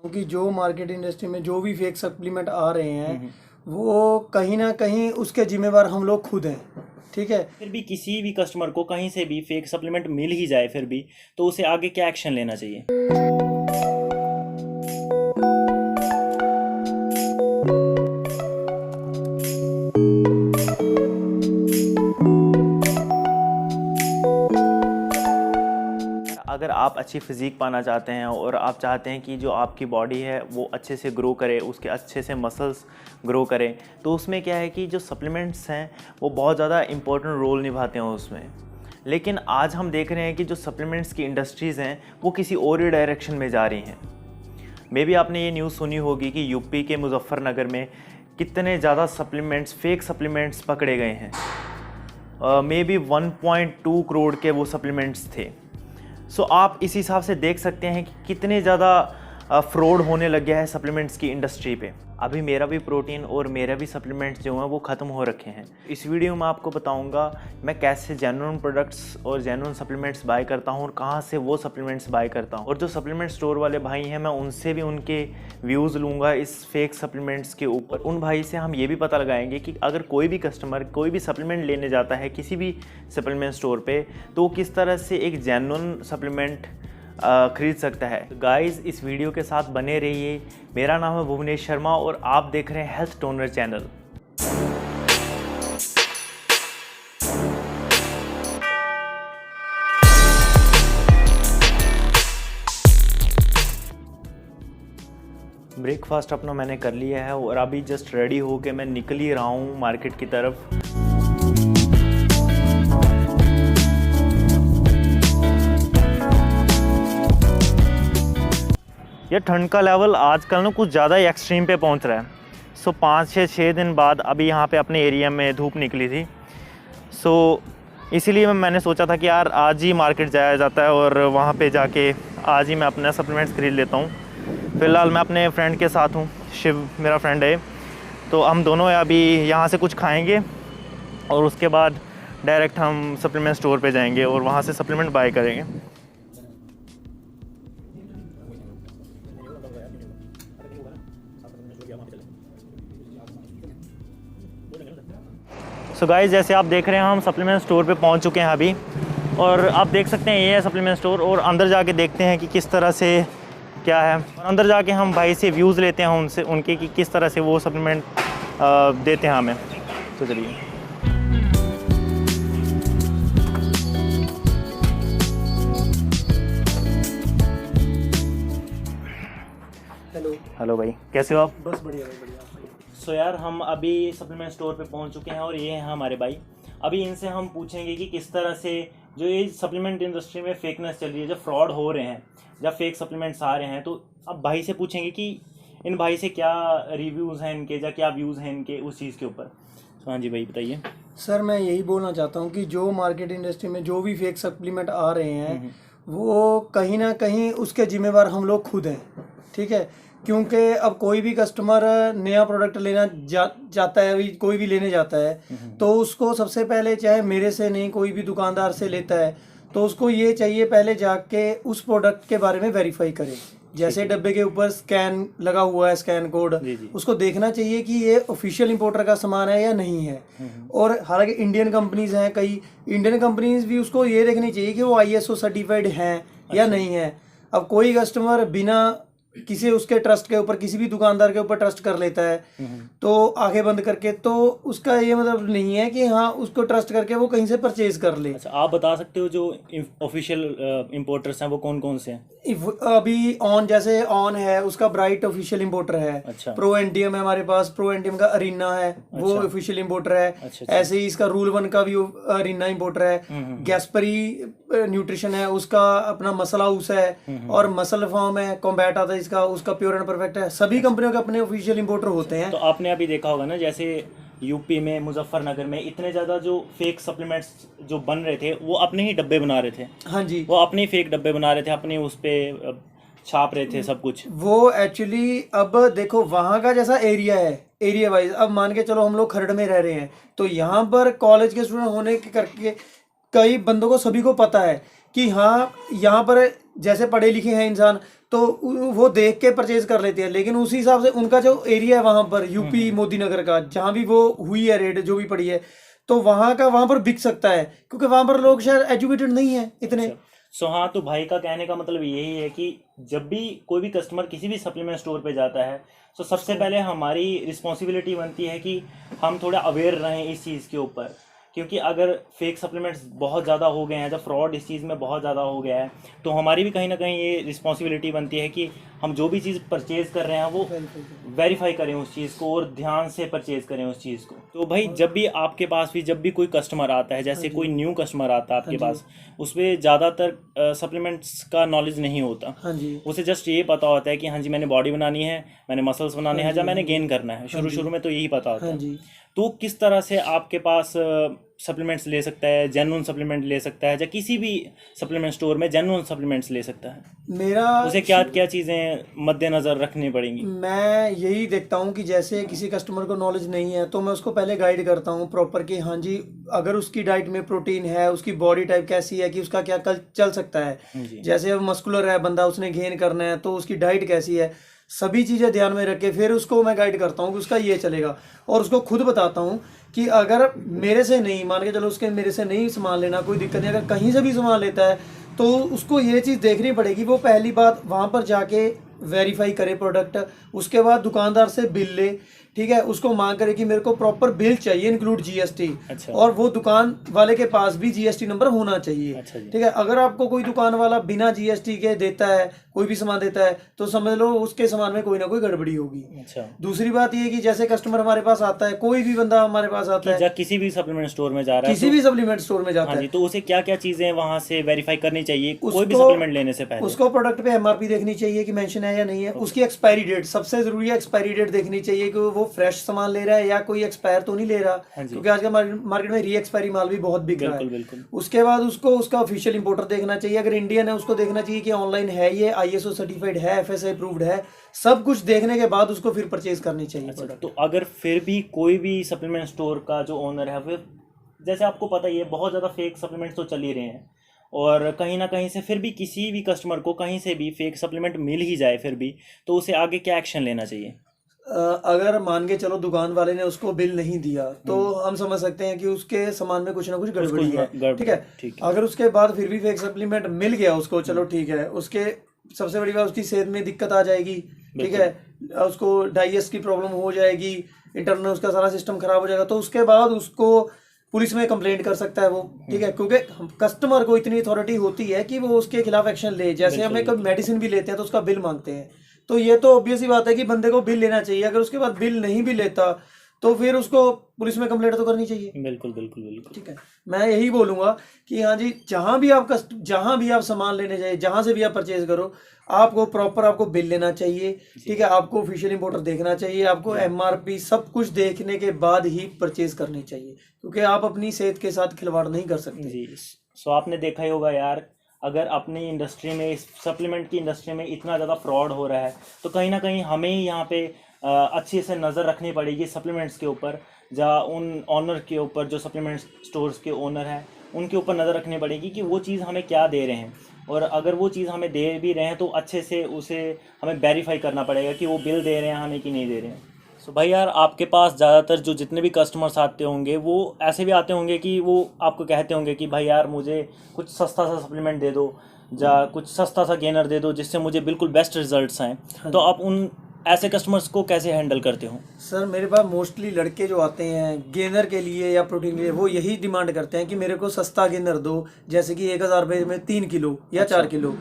क्योंकि जो market industry में जो भी फेक सप्लीमेंट आ रहे हैं वो कहीं ना कहीं उसके जिम्मेवार हम लोग खुद हैं। ठीक है, फिर भी किसी भी कस्टमर को कहीं से भी फेक सप्लीमेंट मिल ही जाए फिर भी, तो उसे आगे क्या एक्शन लेना चाहिए? अगर आप अच्छी फिज़ीक पाना चाहते हैं और आप चाहते हैं कि जो आपकी बॉडी है वो अच्छे से ग्रो करे, उसके अच्छे से मसल्स ग्रो करें, तो उसमें क्या है कि जो सप्लीमेंट्स हैं वो बहुत ज़्यादा इम्पोर्टेंट रोल निभाते हैं उसमें। लेकिन आज हम देख रहे हैं कि जो सप्लीमेंट्स की इंडस्ट्रीज़ हैं वो किसी और ही डायरेक्शन में जा रही हैं। मे बी आपने ये न्यूज़ सुनी होगी कि यूपी के मुजफ्फरनगर में कितने ज़्यादा सप्लीमेंट्स, फेक सप्लीमेंट्स पकड़े गए हैं। मे बी 1.2 करोड़ के वो सप्लीमेंट्स थे। सो आप इस हिसाब से देख सकते हैं कि कितने ज़्यादा फ्रॉड होने लग गया है सप्लीमेंट्स की इंडस्ट्री पे। अभी मेरा भी प्रोटीन और मेरा भी सप्लीमेंट्स जो हैं वो ख़त्म हो रखे हैं। इस वीडियो में आपको बताऊंगा मैं कैसे जेन्युइन प्रोडक्ट्स और जेन्युइन सप्लीमेंट्स बाय करता हूँ और कहाँ से वो सप्लीमेंट्स बाय करता हूँ। और जो सप्लीमेंट स्टोर वाले भाई हैं मैं उनसे भी उनके व्यूज़ लूँगा इस फेक सप्लीमेंट्स के ऊपर। उन भाई से हम ये भी पता लगाएंगे कि अगर कोई भी कस्टमर कोई भी सप्लीमेंट लेने जाता है किसी भी सप्लीमेंट स्टोर पर, तो वो किस तरह से एक जेन्युइन सप्लीमेंट खरीद सकता है। गाइस इस वीडियो के साथ बने रहिए। मेरा नाम है भुवनेश शर्मा और आप देख रहे हैं हेल्थ टोनर चैनल। ब्रेकफास्ट अपना मैंने कर लिया है और अभी जस्ट रेडी हो के मैं निकल ही रहा हूँ मार्केट की तरफ। ये ठंड का लेवल आजकल ना कुछ ज़्यादा ही एक्सट्रीम पे पहुंच रहा है। सो 5-6 दिन बाद अभी यहाँ पे अपने एरिया में धूप निकली थी। सो इसीलिए मैंने सोचा था कि यार आज ही मार्केट जाया जाता है और वहाँ पे जाके आज ही मैं अपना सप्लीमेंट्स खरीद लेता हूँ। फ़िलहाल मैं अपने फ्रेंड के साथ हूँ, शिव मेरा फ्रेंड है, तो हम दोनों अभी यहाँ से कुछ खाएँगे और उसके बाद डायरेक्ट हम सप्लीमेंट स्टोर पर जाएँगे और वहाँ से सप्लीमेंट बाय करेंगे। सो गाइस जैसे आप देख रहे हैं हम सप्लीमेंट स्टोर पे पहुंच चुके हैं अभी, और आप देख सकते हैं ये है सप्लीमेंट स्टोर। और अंदर जाके देखते हैं कि किस तरह से क्या है, और अंदर जाके हम भाई से व्यूज़ लेते हैं उनसे, उनके कि किस तरह से वो सप्लीमेंट देते हैं हमें। तो चलिए। हेलो भाई, कैसे हो आप? बस बढ़िया भाई, बढ़िया। सो यार हम अभी सप्लीमेंट स्टोर पे पहुंच चुके हैं और ये हैं हमारे भाई। अभी इनसे हम पूछेंगे कि किस तरह से जो ये सप्लीमेंट इंडस्ट्री में फेकनेस चल रही है, जब फ्रॉड हो रहे हैं, जब फेक सप्लीमेंट्स आ रहे हैं, तो अब भाई से पूछेंगे कि इन भाई से क्या रिव्यूज़ हैं इनके, या क्या व्यूज़ हैं इनके उस चीज़ के ऊपर। तो हाँ जी भाई बताइए। सर मैं यही बोलना चाहता हूँ कि जो मार्केट इंडस्ट्री में जो भी फेक सप्लीमेंट आ रहे हैं वो कहीं ना कहीं उसके जिम्मेवार हम लोग खुद हैं। ठीक है, क्योंकि अब कोई भी कस्टमर नया प्रोडक्ट लेना जाता है, अभी कोई भी लेने जाता है, तो उसको सबसे पहले, चाहे मेरे से नहीं कोई भी दुकानदार से लेता है, तो उसको ये चाहिए पहले जाके उस प्रोडक्ट के बारे में वेरीफाई करे। जैसे डब्बे के ऊपर स्कैन लगा हुआ है, स्कैन कोड, उसको देखना चाहिए कि ये ऑफिशियल इंपोर्टर का सामान है या नहीं है। और हालांकि इंडियन कंपनीज हैं, कई इंडियन कंपनीज भी उसको ये देखनी चाहिए कि वो ISO सर्टिफाइड हैं या नहीं है। अब कोई कस्टमर बिना किसी उसके ट्रस्ट के ऊपर, किसी भी दुकानदार के ऊपर ट्रस्ट कर लेता है, तो आंखें बंद करके, तो उसका ये मतलब नहीं है कि हाँ उसको ट्रस्ट करके वो कहीं से परचेज कर ले। अच्छा, आप बता सकते हो जो ऑफिशियल इंपोर्टर्स हैं वो कौन कौन से हैं? अभी ऑन, जैसे ऑन है उसका ब्राइट ऑफिशियल इंपोर्टर है। अच्छा। प्रो एनटीएम है हमारे पास, प्रो एनटीएम का अरीना है, वो ऑफिशियल इंपोर्टर है। अच्छा। ऐसे ही इसका रूल 1 का भी अरीना इंपोर्टर है। गैस्परी न्यूट्रिशन है, उसका अपना मसल हाउस है, और मसल फॉर्म है, कॉम्बैट आता है इसका, उसका प्योर एंड परफेक्ट है। सभी कंपनियों के अपने ऑफिशियल इंपोर्टर होते हैं। तो आपने अभी देखा होगा ना, जैसे यूपी में मुजफ्फरनगर में इतने ज़्यादा जो फेक सप्लीमेंट्स जो बन रहे थे वो अपने ही डब्बे बना रहे थे। हाँ जी, वो अपने ही फेक डब्बे बना रहे थे, अपने उस पे छाप रहे थे सब कुछ। वो एक्चुअली अब देखो वहाँ का जैसा एरिया है, एरिया वाइज, अब मान के चलो हम लोग खरड़ में रह रहे हैं, तो यहाँ पर कॉलेज के स्टूडेंट होने के करके कई बंदों को, सभी को पता है कि हाँ यहाँ पर जैसे पढ़े लिखे हैं इंसान तो वो देख के परचेज कर लेते हैं, लेकिन उसी हिसाब से उनका जो एरिया है वहां पर यूपी मोदी नगर का जहां भी वो हुई है रेड जो भी पड़ी है, तो वहां का वहां पर बिक सकता है, क्योंकि वहां पर लोग शायद एजुकेटेड नहीं है इतने। सो हाँ, तो भाई का कहने का मतलब यही है कि जब भी कोई भी कस्टमर किसी भी सप्लीमेंट स्टोर पे जाता है तो सबसे पहले हमारी रिस्पॉन्सिबिलिटी बनती है कि हम थोड़ा अवेयर रहें इस चीज़ के ऊपर, क्योंकि अगर फेक सप्लीमेंट्स बहुत ज़्यादा हो गए हैं, जब फ्रॉड इस चीज़ में बहुत ज़्यादा हो गया है, तो हमारी भी कहीं ना कहीं ये रिस्पॉन्सिबिलिटी बनती है कि हम जो भी चीज़ परचेज़ कर रहे हैं वो वेरीफाई करें उस चीज़ को और ध्यान से परचेज़ करें उस चीज़ को। तो भाई जब भी आपके पास भी जब भी कोई कस्टमर आता है, जैसे कोई न्यू कस्टमर आता है आपके पास, उसमें ज़्यादातर सप्लीमेंट्स का नॉलेज नहीं होता, हाँ जी, उसे जस्ट ये पता होता है कि हाँ जी मैंने बॉडी बनानी है, मैंने मसल्स बनाने हैं, या मैंने गेन करना है, शुरू में तो यही पता होता हाँ है। जी। तो किस तरह से आपके पास सप्लीमेंट्स ले सकता है, जेन्युइन सप्लीमेंट ले सकता है, या किसी भी सप्लीमेंट स्टोर में जेन्युइन सप्लीमेंट्स ले सकता है, मेरा उसे क्या क्या चीज़ें मद्देनज़र रखनी पड़ेंगी? मैं यही देखता हूँ कि जैसे किसी कस्टमर को नॉलेज नहीं है तो मैं उसको पहले गाइड करता हूँ प्रॉपर कि हाँ जी अगर उसकी डाइट में प्रोटीन है, उसकी बॉडी टाइप कैसी है कि उसका क्या कल चल सकता है, जी। जैसे अब मस्कुलर है बंदा, उसने गेन करना है तो उसकी डाइट कैसी है, सभी चीज़ें ध्यान में रख के फिर उसको मैं गाइड करता हूँ कि उसका ये चलेगा। और उसको खुद बताता हूँ कि अगर मेरे से नहीं, मान के चलो उसके मेरे से नहीं सामान लेना, कोई दिक्कत नहीं, अगर कहीं से भी सामान लेता है तो उसको ये चीज़ देखनी पड़ेगी, वो पहली बात वहाँ पर जाके वेरीफाई करे प्रोडक्ट, उसके बाद दुकानदार से बिल ले, ठीक है, उसको मांग करे कि मेरे को प्रॉपर बिल चाहिए इंक्लूड जीएसटी, अच्छा। और वो दुकान वाले के पास भी जीएसटी नंबर होना चाहिए। अच्छा जी। ठीक है, अगर आपको कोई दुकान वाला बिना जीएसटी के देता है, कोई भी सामान देता है, तो समझ लो उसके सामान में कोई ना कोई गड़बड़ी होगी। अच्छा। दूसरी बात ये कि जैसे कस्टमर हमारे पास आता है, कोई भी बंदा हमारे पास आता है, जब किसी भी सप्लीमेंट स्टोर में जा रहा है, किसी भी सप्लीमेंट स्टोर में जाता हाँ जी, है, तो उसे क्या क्या चीज़ें वहाँ से वेरीफाई करनी चाहिए कोई भी उसको- सप्लीमेंट लेने से पहले? उसको प्रोडक्ट पे एमआरपी देखनी चाहिए कि मेंशन है या नहीं है, उसकी एक्सपायरी डेट सबसे जरूरी है, एक्सपायरी डेट देखनी चाहिए कि वो फ्रेश सामान ले रहा है या कोई एक्सपायर तो नहीं ले रहा, हाँ जी। क्योंकि आजकल मार्केट में री एक्सपायरी माल भी बहुत बिक रहा बिल्कुल है। बिल्कुल। उसके बाद उसको उसका ऑफिशियल इंपोर्टर देखना चाहिए, अगर इंडियन है उसको देखना चाहिए कि ऑनलाइन है, ये आईएसओ सर्टिफाइड है, एफएसआई अप्रूव्ड है, सब कुछ देखने के बाद उसको फिर परचेज करनी चाहिए अच्छा, प्रोडक्ट। तो अगर फिर भी कोई भी सप्लीमेंट स्टोर का जो ओनर है, फिर जैसे आपको पता ही है बहुत ज़्यादा फेक सप्लीमेंट्स तो चल ही रहे हैं, और कहीं ना कहीं से फिर भी किसी भी कस्टमर को कहीं से भी फेक सप्लीमेंट मिल ही जाए फिर भी, तो उसे आगे क्या एक्शन लेना चाहिए? अगर मान के चलो दुकान वाले ने उसको बिल नहीं दिया तो हम समझ सकते हैं कि उसके सामान में कुछ ना कुछ गड़बड़ी है, ठीक है। ठीक अगर उसके बाद फिर भी फेक सप्लीमेंट मिल गया उसको, चलो ठीक है, उसके सबसे बड़ी बात उसकी सेहत में दिक्कत आ जाएगी, ठीक है, उसको डाइजेस्ट की प्रॉब्लम हो जाएगी, इंटरनल उसका सारा सिस्टम खराब हो जाएगा, तो उसके बाद उसको पुलिस में कंप्लेंट कर सकता है वो, ठीक है, क्योंकि कस्टमर को इतनी अथॉरिटी होती है कि वो उसके खिलाफ एक्शन ले। जैसे हमें कभी मेडिसिन भी लेते हैं तो उसका बिल मांगते हैं, तो ये तो ऑब्वियस ही बात है कि बंदे को बिल लेना चाहिए, अगर उसके बाद बिल नहीं भी लेता तो फिर उसको पुलिस में कंप्लेंट तो करनी चाहिए। बिल्कुल बिल्कुल बिल्कुल। ठीक है, मैं यही बोलूंगा कि हाँ जी, जहां भी आप सामान लेने जाइए, जहां से भी आप परचेज करो, आपको प्रॉपर आपको बिल लेना चाहिए, ठीक है, आपको ऑफिशियल इंपोर्टर देखना चाहिए, आपको एमआरपी सब कुछ देखने के बाद ही परचेज करनी चाहिए, क्योंकि आप अपनी सेहत के साथ खिलवाड़ नहीं कर सकते। जी। सो आपने देखा ही होगा यार, अगर अपनी इंडस्ट्री में, इस सप्लीमेंट की इंडस्ट्री में इतना ज़्यादा फ्रॉड हो रहा है, तो कहीं ना कहीं हमें ही यहाँ पे अच्छे से नज़र रखनी पड़ेगी सप्लीमेंट्स के ऊपर, या उन ऑनर के ऊपर जो सप्लीमेंट स्टोर्स के ओनर हैं उनके ऊपर नज़र रखनी पड़ेगी कि वो चीज़ हमें क्या दे रहे हैं, और अगर वो चीज़ हमें दे भी रहे हैं तो अच्छे से उसे हमें वेरीफाई करना पड़ेगा कि वो बिल दे रहे हैं हमें कि नहीं दे रहे हैं। सो भाई यार, आपके पास ज़्यादातर जो जितने भी कस्टमर्स आते होंगे वो ऐसे भी आते होंगे कि वो आपको कहते होंगे कि भाई यार मुझे कुछ सस्ता सा सप्लीमेंट दे दो, या कुछ सस्ता सा गेनर दे दो जिससे मुझे बिल्कुल बेस्ट रिजल्ट्स आएँ, तो आप उन ऐसे कस्टमर्स को कैसे हैंडल करते हो? सर मेरे पास मोस्टली लड़के जो आते हैं गेनर के लिए या प्रोटीन के लिए, वो यही डिमांड करते हैं कि मेरे को सस्ता गेनर दो, जैसे कि 1000 रुपये में 3 किलो या 4 किलो।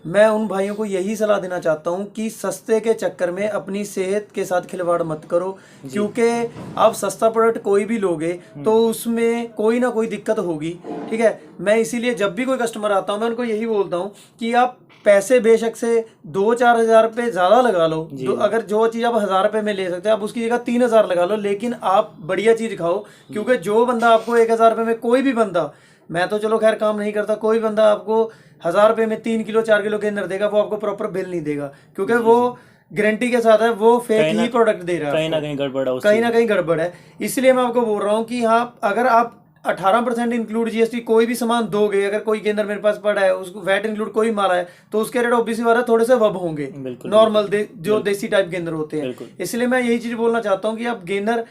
मैं उन भाइयों को यही सलाह देना चाहता हूं कि सस्ते के चक्कर में अपनी सेहत के साथ खिलवाड़ मत करो, क्योंकि आप सस्ता प्रोडक्ट कोई भी लोगे तो उसमें कोई ना कोई दिक्कत होगी, ठीक है। मैं इसीलिए जब भी कोई कस्टमर आता हूं मैं उनको यही बोलता हूं कि आप पैसे बेशक से 2-4 हज़ार रुपये ज़्यादा लगा लो, अगर जो चीज़ आप 1000 रुपये में ले सकते हैं आप उसकी जगह 3000 लगा लो, लेकिन आप बढ़िया चीज़ खाओ, क्योंकि जो बंदा आपको 1000 रुपये में, कोई भी बंदा, मैं तो चलो खैर काम नहीं करता, कोई बंदा आपको 1000 रुपये में 3 किलो 4 किलो के अंदर देगा, वो आपको प्रॉपर बिल नहीं देगा, क्योंकि वो गारंटी के साथ है, वो फेक ही प्रोडक्ट दे रहा है, कहीं ना कहीं गड़बड़ है, कहीं ना कहीं गड़बड़ है। इसलिए मैं आपको बोल रहा हूँ कि हाँ, अगर आप 18% इंक्लूड जीएसटी कोई भी सामान दोगे, अगर कोई गेंदर मेरे पास पड़ा है उसको वैट इंक्लूड कोई मारा है तो उसके रेट ऑब्वियसली वाला थोड़े से वब होंगे बिल्कुल, नॉर्मल जो देसी टाइप गेंदर होते हैं। बिल्कुल। इसलिए मैं यही चीज बोलना चाहता हूँ कि आप गेंदर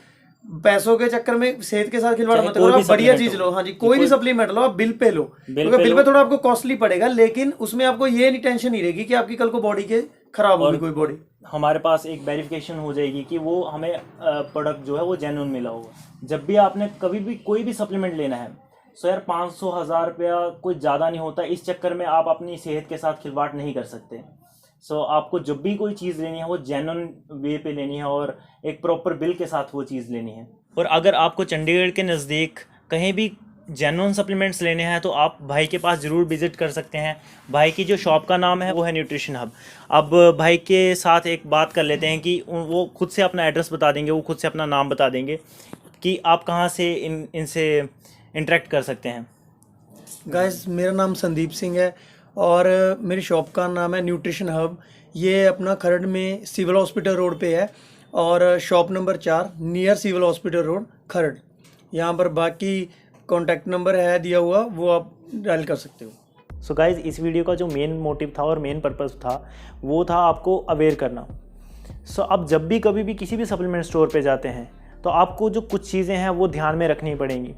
पैसों के चक्कर में सेहत के साथ खिलवाड़ चाहे मत कोई करो, भी आप बढ़िया supplement चीज हो। लो। हाँ जी, कोई भी सप्लीमेंट लो, आप बिल पे लो, क्योंकि बिल पे थोड़ा आपको कॉस्टली पड़ेगा, लेकिन उसमें आपको ये नहीं टेंशन नहीं रहेगी कि आपकी कल को बॉडी के खराब होगी कोई बॉडी। हमारे पास एक वेरिफिकेशन हो जाएगी कि वो हमें प्रोडक्ट जो है वो जेन्युइन मिला होगा। जब भी आपने कभी भी कोई भी सप्लीमेंट लेना है, सो यार 500-1000 रुपया कोई ज़्यादा नहीं होता, इस चक्कर में आप अपनी सेहत के साथ खिलवाड़ नहीं कर सकते। सो आपको जब भी कोई चीज़ लेनी है वो जेन्युइन वे पे लेनी है और एक प्रॉपर बिल के साथ वो चीज़ लेनी है। और अगर आपको चंडीगढ़ के नज़दीक कहीं भी जेन्युइन सप्लीमेंट्स लेने हैं तो आप भाई के पास ज़रूर विज़िट कर सकते हैं। भाई की जो शॉप का नाम है वो है न्यूट्रिशन हब। अब भाई के साथ एक बात कर लेते हैं कि वो खुद से अपना एड्रेस बता देंगे, वो खुद से अपना नाम बता देंगे कि आप कहाँ से इनसे इंटरेक्ट कर सकते हैं। गाइस, मेरा नाम संदीप सिंह है और मेरी शॉप का नाम है न्यूट्रिशन हब। ये अपना खरड़ में सिविल हॉस्पिटल रोड पे है और shop number 4 near civil hospital road Kharar. यहाँ पर बाकी कॉन्टैक्ट नंबर है दिया हुआ, वो आप डायल कर सकते हो। सो गाइज़, इस वीडियो का जो मेन मोटिव था और मेन पर्पस था वो था आपको अवेयर करना। सो अब जब भी कभी भी किसी भी सप्लीमेंट स्टोर पे जाते हैं तो आपको जो कुछ चीज़ें हैं वो ध्यान में रखनी पड़ेंगी।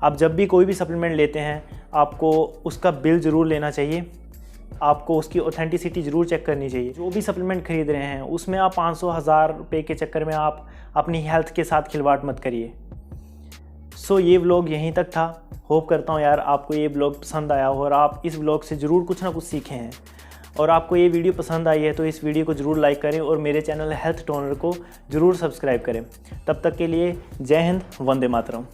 आप जब भी कोई भी सप्लीमेंट लेते हैं आपको उसका बिल ज़रूर लेना चाहिए, आपको उसकी ऑथेंटिसिटी ज़रूर चेक करनी चाहिए। जो भी सप्लीमेंट खरीद रहे हैं उसमें आप 500-1000 रुपये के चक्कर में आप अपनी हेल्थ के साथ खिलवाड़ मत करिए। सो ये व्लॉग यहीं तक था। होप करता हूँ यार आपको ये व्लॉग पसंद आया हो और आप इस व्लॉग से ज़रूर कुछ ना कुछ सीखे हैं। और आपको ये वीडियो पसंद आई है तो इस वीडियो को ज़रूर लाइक करें और मेरे चैनल हेल्थ टोनर को ज़रूर सब्सक्राइब करें। तब तक के लिए जय हिंद, वंदे मातरम।